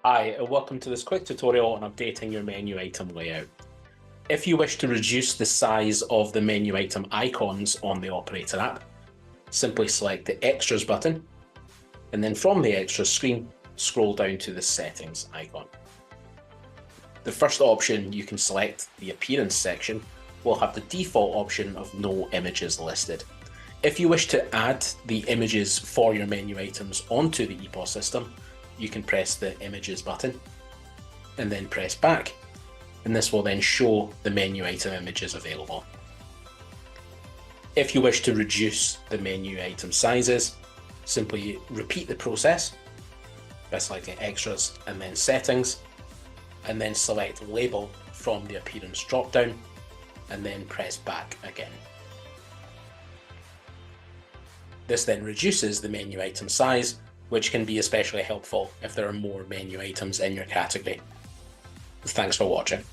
Hi, and welcome to this quick tutorial on updating your menu item layout. If you wish to reduce the size of the menu item icons on the Operator app, simply select the Extras button, and then from the Extras screen, scroll down to the Settings icon. The first option you can select, the Appearance section, will have the default option of no images listed. If you wish to add the images for your menu items onto the EPOS system, you can press the Images button and then press back, and this will then show the menu item images available. If you wish to reduce the menu item sizes, simply repeat the process by selecting Extras and then Settings, and then select Label from the Appearance dropdown, and then press back again. This then reduces the menu item size, which can be especially helpful if there are more menu items in your category. Thanks for watching.